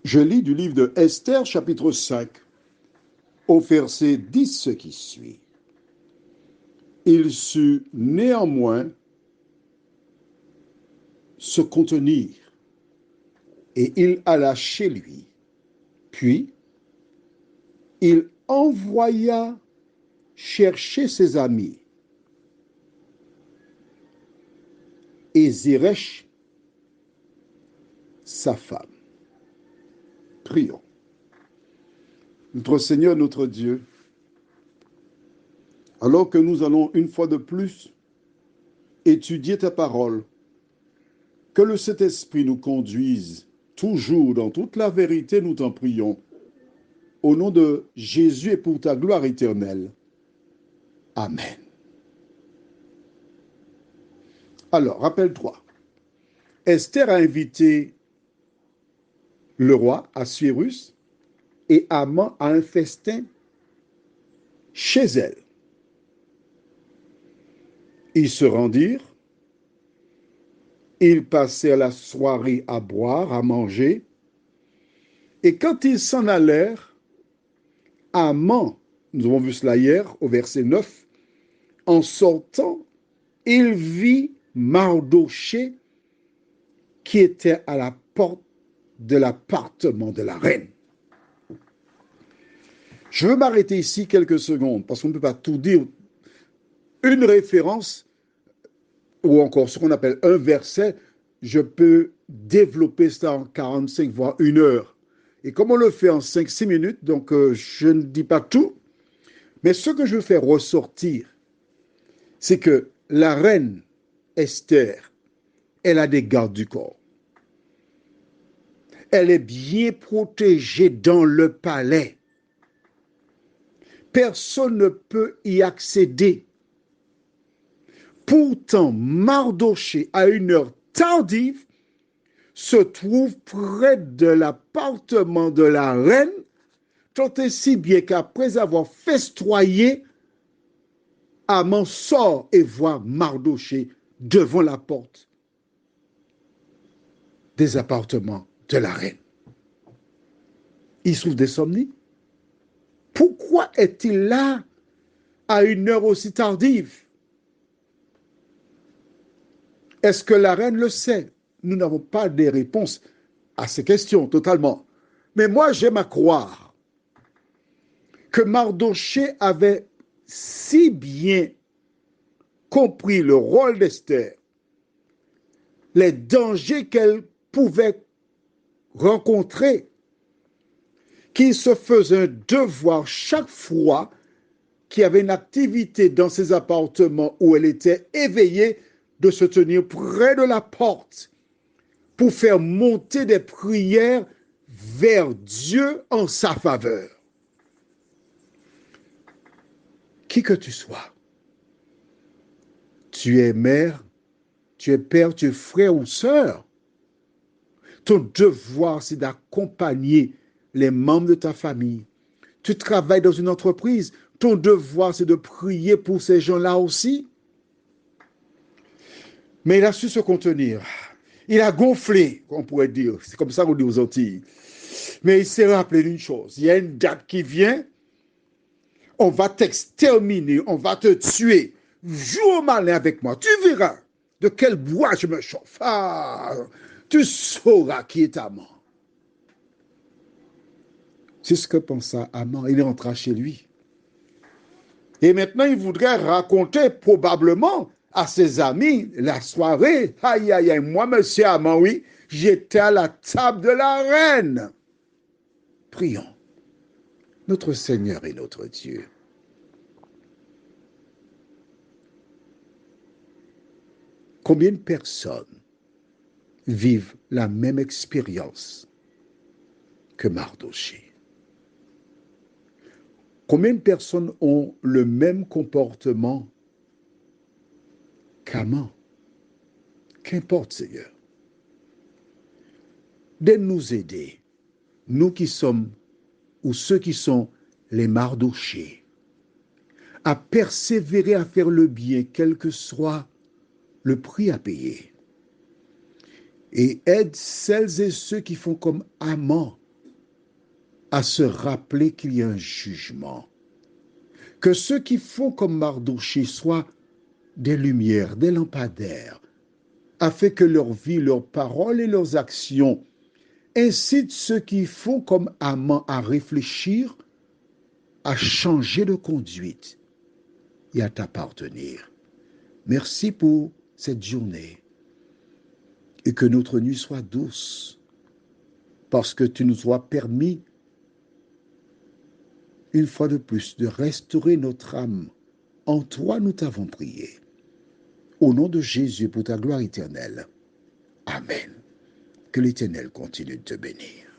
Je lis du livre de Esther, chapitre 5, au verset 10 ce qui suit. Il sut néanmoins se contenir et il alla chez lui. Puis, il envoya chercher ses amis et Zeresh, sa femme. Prions. Notre Seigneur, notre Dieu, alors que nous allons une fois de plus étudier ta parole, que le Saint-Esprit nous conduise toujours dans toute la vérité, nous t'en prions. Au nom de Jésus et pour ta gloire éternelle. Amen. Alors, rappelle-toi, Esther a invité le roi Assuérus et Haman à un festin chez elle. Ils se rendirent, ils passèrent la soirée à boire, à manger, et quand ils s'en allèrent, Haman, nous avons vu cela hier au verset 9, en sortant, il vit Mardochée qui était à la porte de l'appartement de la reine. Je veux m'arrêter ici quelques secondes parce qu'on ne peut pas tout dire. Une référence ou encore ce qu'on appelle un verset, je peux développer ça en 45 voire 1 heure. Et comme on le fait en 5-6 minutes, donc je ne dis pas tout, mais ce que je veux faire ressortir, c'est que la reine Esther, elle a des gardes du corps. Elle est bien protégée dans le palais. Personne ne peut y accéder. Pourtant, Mardochée, à une heure tardive, se trouve près de l'appartement de la reine, tant et si bien qu'après avoir festoyé, Haman sort et voit Mardochée devant la porte des appartements de la reine. Il souffre d'insomnie. Pourquoi est-il là à une heure aussi tardive? Est-ce que la reine le sait? Nous n'avons pas de réponse à ces questions totalement. Mais moi, j'aime à croire que Mardochée avait si bien compris le rôle d'Esther, les dangers qu'elle pouvait rencontrer, qu'il se faisait un devoir chaque fois qu'il y avait une activité dans ses appartements où elle était éveillée de se tenir près de la porte pour faire monter des prières vers Dieu en sa faveur. Qui que tu sois, tu es mère, tu es père, tu es frère ou sœur, ton devoir, c'est d'accompagner les membres de ta famille. Tu travailles dans une entreprise, ton devoir, c'est de prier pour ces gens-là aussi. Mais il a su se contenir. Il a gonflé, on pourrait dire. C'est comme ça qu'on dit aux Antilles. Mais il s'est rappelé d'une chose. Il y a une date qui vient. On va t'exterminer. On va te tuer. Joue au malin avec moi. Tu verras de quel bois je me chauffe. Ah, tu sauras qui est Haman. C'est ce que pensa Haman. Il rentra chez lui. Et maintenant, il voudrait raconter probablement à ses amis la soirée. Aïe, aïe, aïe, moi, monsieur Haman, oui, j'étais à la table de la reine. Prions. Notre Seigneur et notre Dieu. Combien de personnes vivent la même expérience que Mardochée? Combien de personnes ont le même comportement qu'Haman? Qu'importe, Seigneur. De nous aider, nous qui sommes, ou ceux qui sont les Mardochées, à persévérer à faire le bien, quel que soit le prix à payer. Et aide celles et ceux qui font comme Haman, à se rappeler qu'il y a un jugement. Que ceux qui font comme Mardochée soient des lumières, des lampadaires, afin que leur vie, leurs paroles et leurs actions incitent ceux qui font comme Haman à réfléchir, à changer de conduite et à t'appartenir. Merci pour cette journée et que notre nuit soit douce parce que tu nous as permis une fois de plus de restaurer notre âme. En toi nous t'avons prié. Au nom de Jésus pour ta gloire éternelle. Amen. Que l'Éternel continue de te bénir.